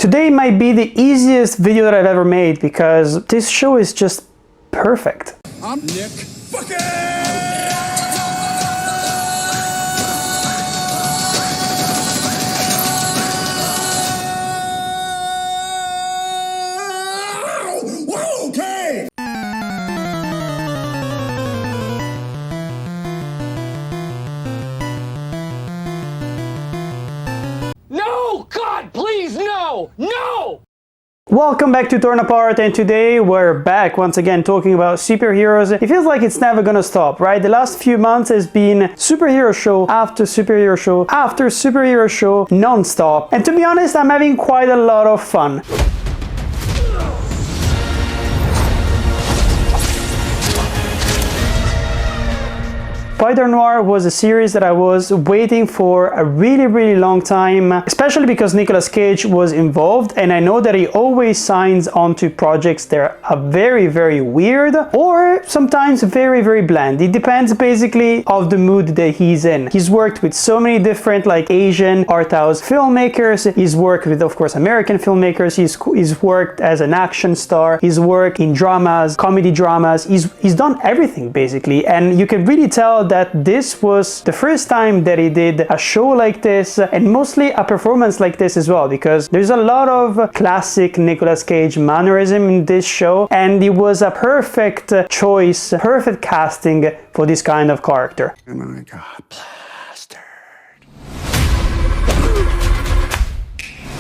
Today might be the easiest video that I've ever made because this show is just perfect. I'm Nick fucking... Okay. No! God, please, no! No! Welcome back to TornApart, and today we're back once again talking about superheroes. It feels like it's never gonna stop, right? The last few months has been superhero show after superhero show after superhero show non-stop. And to be honest, I'm having quite a lot of fun. Spider Noir was a series that I was waiting for a really long time, especially because Nicolas Cage was involved, and I know that he always signs onto projects that are very weird or sometimes very bland. It depends basically of the mood that he's in. He's worked with so many different like Asian art house filmmakers. He's worked with, of course, American filmmakers. He's worked as an action star. He's worked in dramas, comedy dramas. He's done everything basically, and you can really tell that this was the first time that he did a show like this, and mostly a performance like this as well, because there's a lot of classic Nicolas Cage mannerism in this show, and it was a perfect choice, perfect casting for this kind of character. Oh my God, plastered.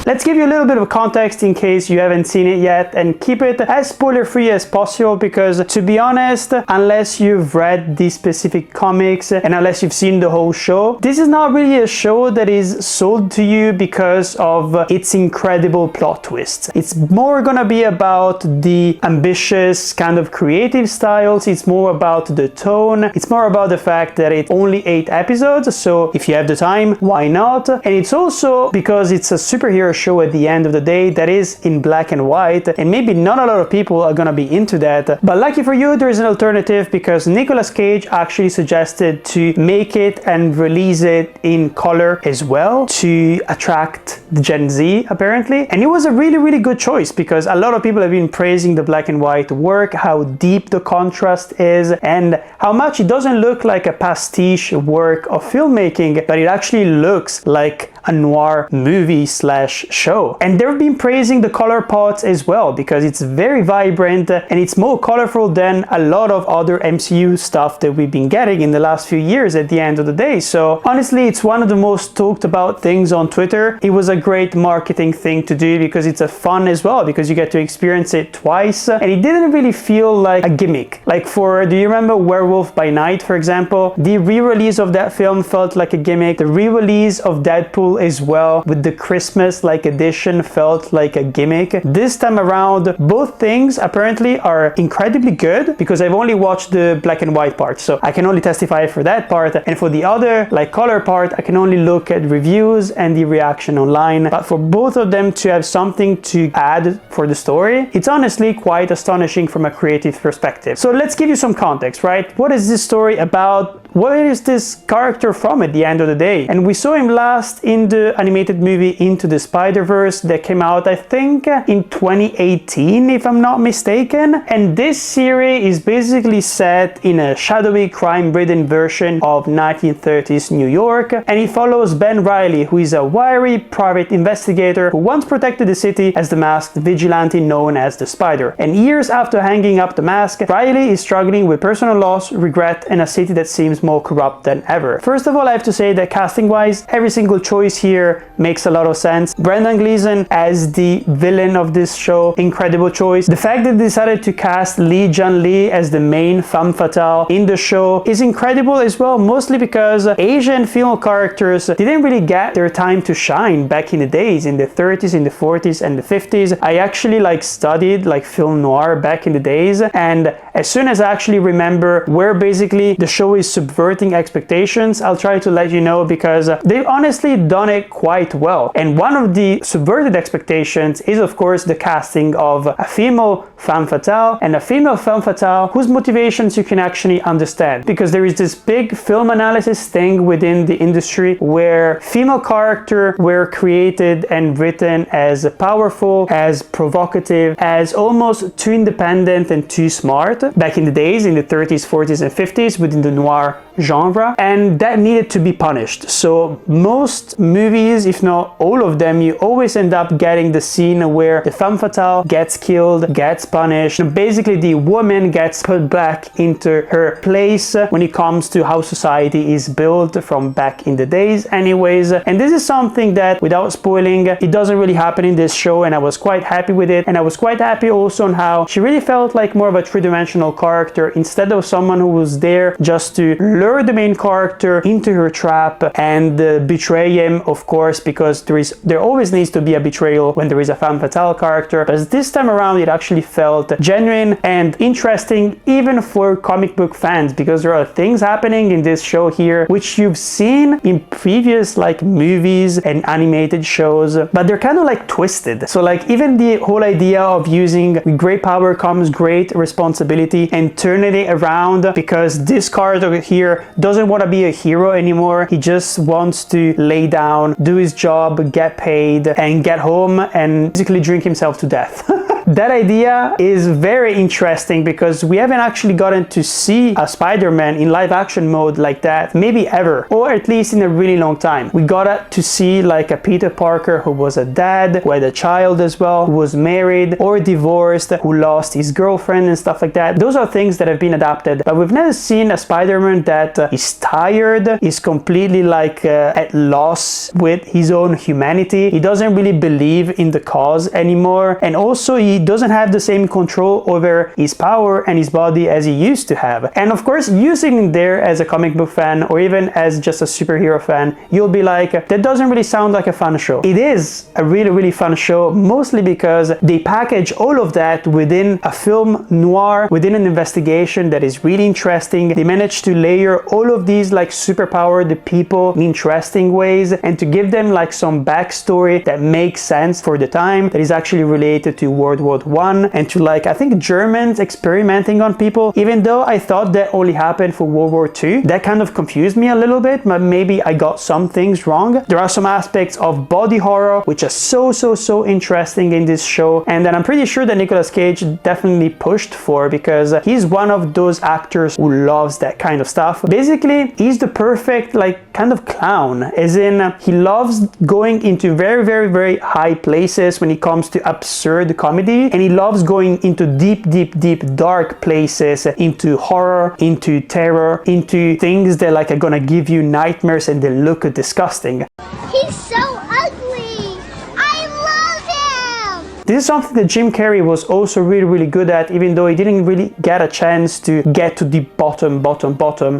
Let's give you a little bit of context in case you haven't seen it yet, and keep it as spoiler-free as possible, because to be honest, unless you've read these specific comics and unless you've seen the whole show, this is not really a show that is sold to you because of its incredible plot twists. It's more gonna be about the ambitious kind of creative styles. It's more about the tone. It's more about the fact that it's only 8 episodes, so if you have the time, why not? And it's also because it's a superhero show at the end of the day that is in black and white, and maybe not a lot of people are gonna be into that, but lucky for you there is an alternative, because Nicolas Cage actually suggested to make it and release it in color as well to attract the Gen Z apparently. And it was a really good choice, because a lot of people have been praising the black and white work, how deep the contrast is, and how much it doesn't look like a pastiche work of filmmaking, but it actually looks like a noir movie slash show. And they've been praising the color pots as well, because it's very vibrant and it's more colorful than a lot of other MCU stuff that we've been getting in the last few years at the end of the day. So honestly, it's one of the most talked about things on Twitter. It was a great marketing thing to do, because it's a fun as well, because you get to experience it twice, and it didn't really feel like a gimmick. Like do you remember Werewolf by Night, for example? The re-release of that film felt like a gimmick. The re-release of Deadpool as well, with the Christmas like edition, felt like a gimmick. This time around, both things apparently are incredibly good, because I've only watched the black and white part, so I can only testify for that part, and for the other like color part, I can only look at reviews and the reaction online. But for both of them to have something to add for the story, it's honestly quite astonishing from a creative perspective. So let's give you some context, right? What is this story about? Where is this character from at the end of the day? And we saw him last in the animated movie Into the Spider-Verse that came out, I think, in 2018, if I'm not mistaken. And this series is basically set in a shadowy, crime-ridden version of 1930s New York, and it follows Ben Reilly, who is a wiry private investigator who once protected the city as the masked vigilante known as the Spider. And years after hanging up the mask, Reilly is struggling with personal loss, regret, and a city that seems more corrupt than ever. First of all, I have to say that casting-wise, every single choice here makes a lot of sense. Brendan Gleeson as the villain of this show, incredible choice. The fact that they decided to cast Jun Li as the main femme fatale in the show is incredible as well, mostly because Asian female characters didn't really get their time to shine back in the days, in the 30s, in the 40s, and the 50s. I actually studied film noir back in the days, and as soon as I actually remember where basically the show is supposed subverting expectations, I'll try to let you know, because they've honestly done it quite well. And one of the subverted expectations is of course the casting of a female femme fatale, and a female femme fatale whose motivations you can actually understand, because there is this big film analysis thing within the industry where female characters were created and written as powerful, as provocative, as almost too independent and too smart back in the days, in the 30s, 40s and 50s within the noir genre, and that needed to be punished. So most movies, if not all of them, you always end up getting the scene where the femme fatale gets killed, gets punished, and basically the woman gets put back into her place when it comes to how society is built from back in the days anyways. And this is something that, without spoiling, it doesn't really happen in this show, and I was quite happy with it. And I was quite happy also on how she really felt like more of a three-dimensional character instead of someone who was there just to lure the main character into her trap and betray him, of course, because there always needs to be a betrayal when there is a femme fatale character. But this time around it actually felt genuine and interesting, even for comic book fans, because there are things happening in this show here which you've seen in previous like movies and animated shows, but they're kind of like twisted. So like even the whole idea of using great power comes great responsibility and turning it around, because this character here doesn't want to be a hero anymore. He just wants to lay down, do his job, get paid, and get home and basically drink himself to death. That idea is very interesting because we haven't actually gotten to see a Spider-Man in live action mode like that, maybe ever, or at least in a really long time. We got to see like a Peter Parker who was a dad, who had a child as well, who was married or divorced, who lost his girlfriend and stuff like that. Those are things that have been adapted, but we've never seen a Spider-Man that is tired, is completely like at loss with his own humanity. He doesn't really believe in the cause anymore, and also he doesn't have the same control over his power and his body as he used to have. And of course, using there as a comic book fan or even as just a superhero fan, you'll be like, that doesn't really sound like a fun show. It is a really fun show, mostly because they package all of that within a film noir, within an investigation that is really interesting. They managed to layer all of these like superpowered people in interesting ways and to give them like some backstory that makes sense for the time, that is actually related to World War I and to like, I think, Germans experimenting on people, even though I thought that only happened for World War II. That kind of confused me a little bit, but maybe I got some things wrong. There are some aspects of body horror which are so interesting in this show, and that I'm pretty sure that Nicolas Cage definitely pushed for, because he's one of those actors who loves that kind of stuff. Basically, he's the perfect like kind of clown, as in he loves going into very high places when it comes to absurd comedy, and he loves going into deep dark places, into horror, into terror, into things that like are gonna give you nightmares and they look disgusting. He's so ugly! I love him! This is something that Jim Carrey was also really good at, even though he didn't really get a chance to get to the bottom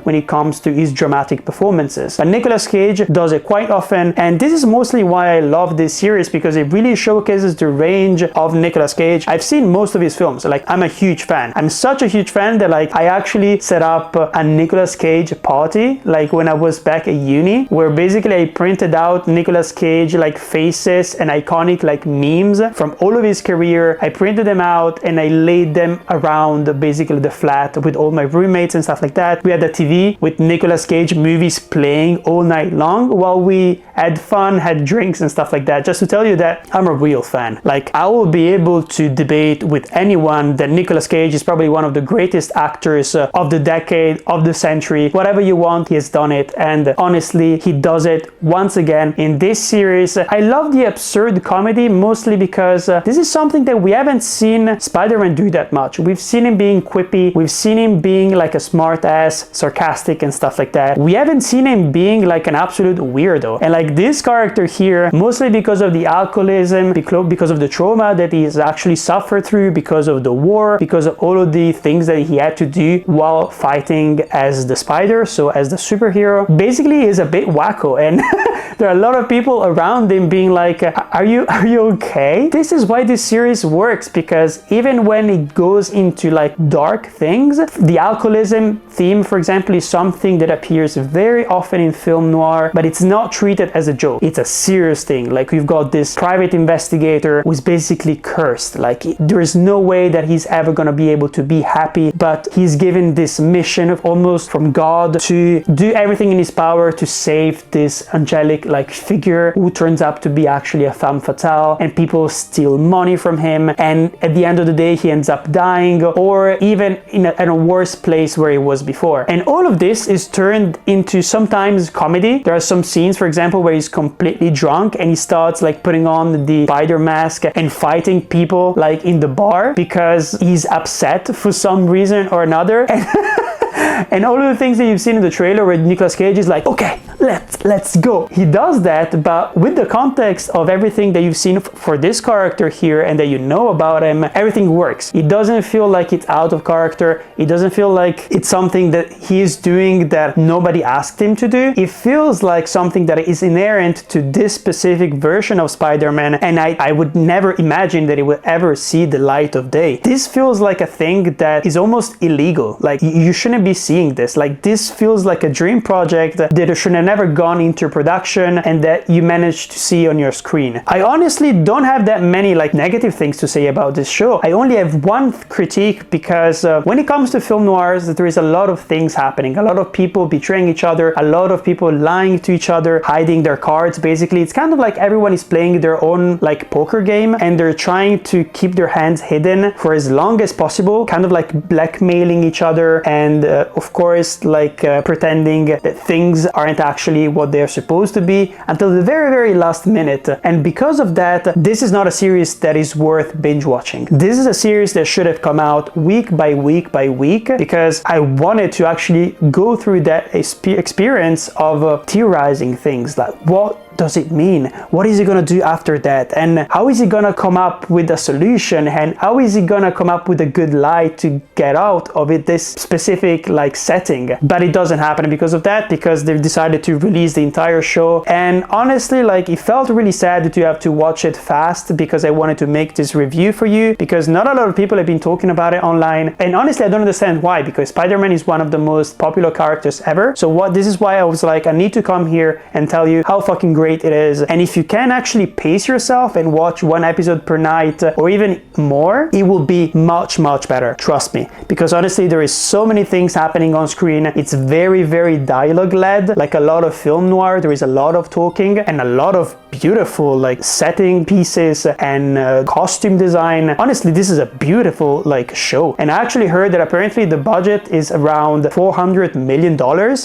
when it comes to his dramatic performances. But Nicolas Cage does it quite often, and this is mostly why I love this series, because it really showcases the range of Nicolas Cage. I've seen most of his films, like I'm a huge fan. I'm such a huge fan that like I actually set up a Nicolas Cage party like when I was back at uni, where basically I printed out Nicolas Cage like faces and iconic like memes from all of his career. I printed them out and I laid them around basically the flat with all my roommates and stuff like that. We had a TV with Nicolas Cage movies playing all night long while we had fun, had drinks and stuff like that, just to tell you that I'm a real fan. Like, I will be able to debate with anyone that Nicolas Cage is probably one of the greatest actors of the decade, of the century. Whatever you want, he has done it, and honestly, he does it once again in this series. I love the absurd comedy, mostly because this is something that we haven't seen Spider-Man do that much. We've seen him being quippy, we've seen him being like a smart ass, sarcastic and stuff like that. We haven't seen him being like an absolute weirdo. And like this character here, mostly because of the alcoholism, because of the trauma that he's actually suffered through, because of the war, because of all of the things that he had to do while fighting as the Spider, so as the superhero, basically is a bit wacko. And there are a lot of people around him being like, are you okay? This is why this series works, because even when it goes into like dark things, the alcoholism theme, for example, is something that appears very often in film noir, but it's not treated as a joke. It's a serious thing. Like, we've got this private investigator who's basically cursed. Like, there is no way that he's ever gonna be able to be happy, but he's given this mission of almost from God to do everything in his power to save this angelic like figure who turns out to be actually a femme fatale, and people steal money from him, and at the end of the day he ends up dying, or even in a worse place where he was before. And all of this is turned into sometimes comedy. There are some scenes, for example, where he's completely drunk and he starts like putting on the spider mask and fighting people like in the bar because he's upset for some reason or another. And all of the things that you've seen in the trailer where Nicolas Cage is like, okay, let's go. He does that, but with the context of everything that you've seen for this character here and that you know about him, everything works. It doesn't feel like it's out of character. It doesn't feel like it's something that he is doing that nobody asked him to do. It feels like something that is inherent to this specific version of Spider-Man, and I would never imagine that it would ever see the light of day. This feels like a thing that is almost illegal. Like, you shouldn't be seeing this. Like, this feels like a dream project that should have never gone into production and that you managed to see on your screen. I honestly don't have that many like negative things to say about this show. I only have one critique, because when it comes to film noirs, there is a lot of things happening. A lot of people betraying each other, a lot of people lying to each other, hiding their cards. Basically, it's kind of like everyone is playing their own like poker game, and they're trying to keep their hands hidden for as long as possible, kind of like blackmailing each other, and of course like pretending that things aren't actually what they're supposed to be until the very last minute. And because of that, this is not a series that is worth binge watching. This is a series that should have come out week by week by week, because I wanted to actually go through that experience of theorizing things like, what does it mean? What is he gonna do after that? And how is he gonna come up with a solution? And how is he gonna come up with a good lie to get out of it, this specific like setting? But it doesn't happen because of that, because they've decided to release the entire show. And honestly, like, it felt really sad to have to watch it fast, because I wanted to make this review for you, because not a lot of people have been talking about it online. And honestly, I don't understand why, because Spider-Man is one of the most popular characters ever. So this is why I was like, I need to come here and tell you how fucking great it is. And if you can actually pace yourself and watch one episode per night or even more, it will be much better, trust me. Because honestly, there is so many things happening on screen. It's very dialogue led, like a lot of film noir. There is a lot of talking and a lot of beautiful like setting pieces and costume design. Honestly, this is a beautiful like show. And I actually heard that apparently the budget is around $400 million.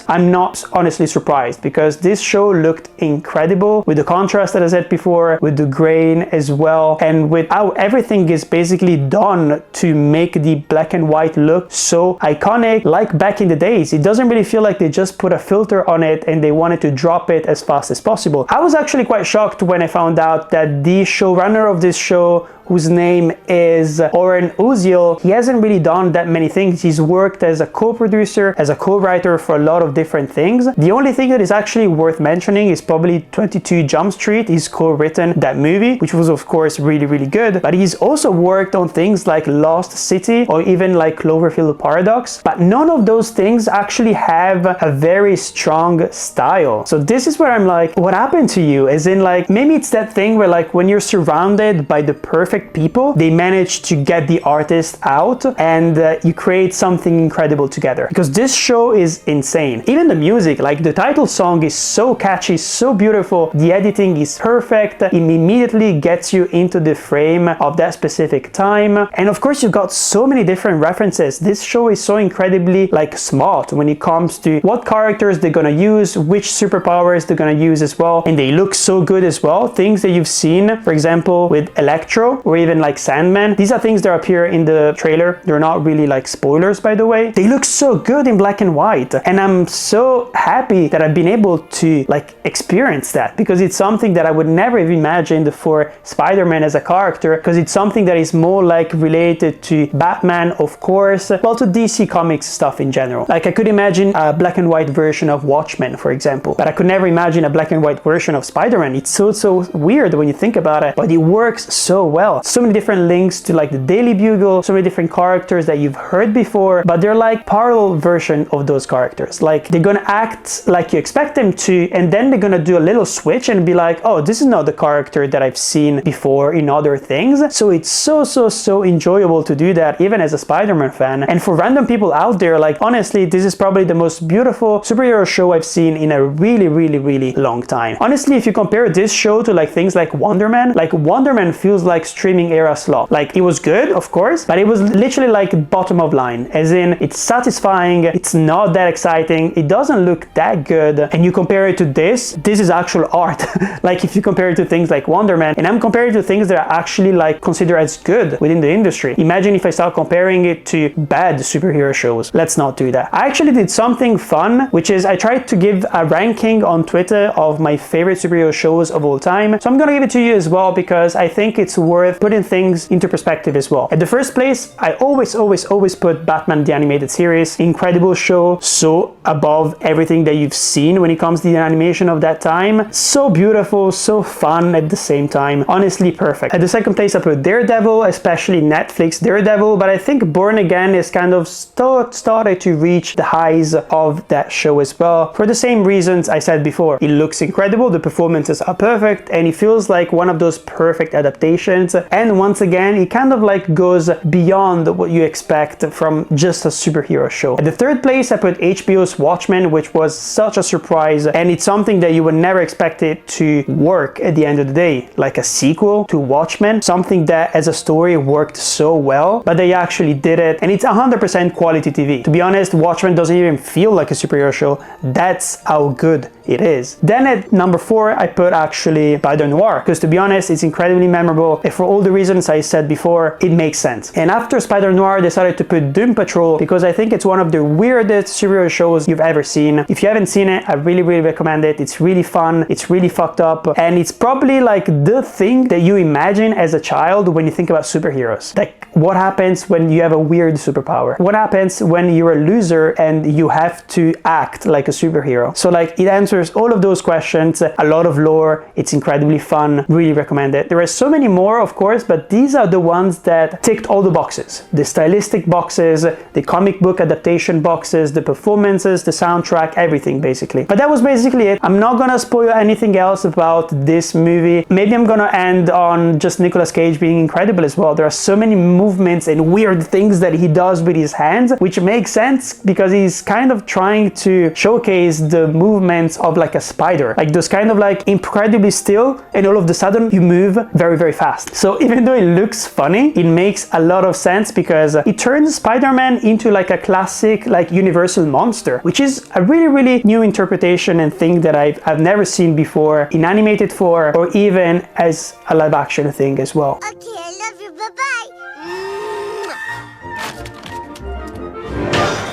I'm not honestly surprised, because this show looked incredible, with the contrast that I said before, with the grain as well, and with how everything is basically done to make the black and white look so iconic, like back in the days. It doesn't really feel like they just put a filter on it and they wanted to drop it as fast as possible. I was actually quite shocked when I found out that the showrunner of this show, whose name is Oren Uziel, he hasn't really done that many things. He's worked as a co-producer, as a co-writer for a lot of different things. The only thing that is actually worth mentioning is probably 22 Jump Street. He's co-written that movie, which was of course really good, but he's also worked on things like Lost City or even like Cloverfield Paradox, but none of those things actually have a very strong style. So this is where I'm like, what happened to you? As in, like, maybe it's that thing where like when you're surrounded by the perfect people, they manage to get the artist out and you create something incredible together. Because this show is insane. Even the music, like the title song is so catchy, so beautiful. The editing is perfect. It immediately gets you into the frame of that specific time. And of course, you've got so many different references. This show is so incredibly like smart when it comes to what characters they're gonna use, which superpowers they're gonna use as well. And they look so good as well. Things that you've seen, for example, with Electro, or even like Sandman. These are things that appear in the trailer. They're not really like spoilers, by the way. They look so good in black and white, and I'm so happy that I've been able to like experience that, because it's something that I would never have imagined for Spider-Man as a character, because it's something that is more like related to Batman, of course, well, to DC Comics stuff in general. Like I could imagine a black and white version of Watchmen, for example, but I could never imagine a black and white version of Spider-Man. It's so weird when you think about it, but it works so well. So many different links to like the Daily Bugle, so many different characters that you've heard before, but they're like parallel version of those characters. Like they're gonna act like you expect them to, and then they're gonna do a little switch and be like, oh, this is not the character that I've seen before in other things. So it's so enjoyable to do that, even as a Spider-Man fan. And for random people out there, like honestly, this is probably the most beautiful superhero show I've seen in a really long time. Honestly, if you compare this show to like things like Wonder Man feels like streaming era slot. Like it was good, of course, but it was literally like bottom of line, as in it's satisfying, it's not that exciting, it doesn't look that good, and you compare it to this is actual art. Like if you compare it to things like Wonder Man, and I'm comparing to things that are actually like considered as good within the industry. Imagine if I start comparing it to bad superhero shows. Let's not do that. I actually did something fun, which is I tried to give a ranking on Twitter of my favorite superhero shows of all time. So I'm gonna give it to you as well, because I think it's worth putting things into perspective as well. At the first place, I always put Batman the Animated Series. Incredible show, so above everything that you've seen when it comes to the animation of that time. So beautiful, so fun at the same time. Honestly, perfect. At the second place, I put Daredevil, especially Netflix Daredevil, but I think Born Again is kind of started to reach the highs of that show as well, for the same reasons I said before. It looks incredible, the performances are perfect, and it feels like one of those perfect adaptations. And once again, it kind of like goes beyond what you expect from just a superhero show. At the third place, I put HBO's Watchmen, which was such a surprise, and it's something that you would never expect it to work at the end of the day. Like a sequel to Watchmen, something that as a story worked so well, but they actually did it, and it's 100% quality TV. To be honest, Watchmen doesn't even feel like a superhero show. That's how good it is. Then at number 4, I put actually Spider Noir, because to be honest, it's incredibly memorable, and for all the reasons I said before, it makes sense. And after Spider Noir, I decided to put Doom Patrol, because I think it's one of the weirdest superhero shows you've ever seen. If you haven't seen it, I really recommend it. It's really fun, it's really fucked up, and it's probably like the thing that you imagine as a child when you think about superheroes. Like what happens when you have a weird superpower? What happens when you're a loser and you have to act like a superhero? So like it answers all of those questions, a lot of lore, it's incredibly fun, really recommend it. There are so many more, of course, but these are the ones that ticked all the boxes. The stylistic boxes, the comic book adaptation boxes, the performances, the soundtrack, everything basically. But that was basically it. I'm not gonna spoil anything else about this movie. Maybe I'm gonna end on just Nicolas Cage being incredible as well. There are so many movements and weird things that he does with his hands, which makes sense because he's kind of trying to showcase the movements of like a spider, like those kind of like incredibly still, and all of a sudden you move very fast. So even though it looks funny, it makes a lot of sense because it turns Spider-Man into like a classic like universal monster, which is a really new interpretation and thing that I've never seen before in animated form or even as a live action thing as well. Okay, I love you. Bye-bye.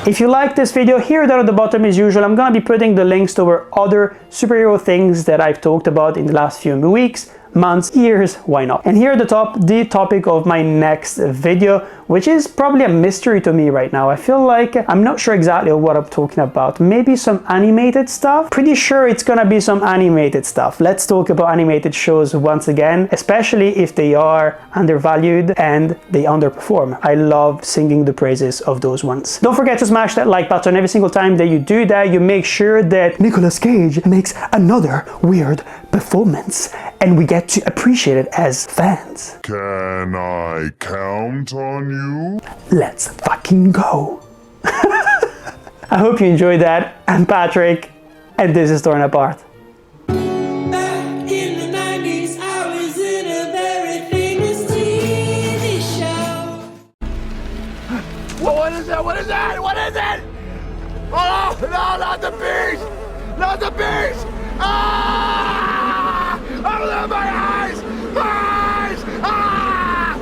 If you like this video, here down at the bottom as usual, I'm gonna be putting the links to our other superhero things that I've talked about in the last few weeks, months, years, why not? And here at the top, the topic of my next video, which is probably a mystery to me right now. I feel like I'm not sure exactly what I'm talking about. Maybe some animated stuff? Pretty sure it's gonna be some animated stuff. Let's talk about animated shows once again, especially if they are undervalued and they underperform. I love singing the praises of those ones. Don't forget to smash that like button. Every single time that you do that, you make sure that Nicolas Cage makes another weird performance and we get to appreciate it as fans. Can I count on you? Let's fucking go. I hope you enjoyed that. I'm Patrick, and this is TornApart. Back in the 90s, I was in a very famous TV show. What is it? What is it? What is it? Oh, no, not the beast! Not the beast! Ah! Oh, my eyes! My eyes! Ah!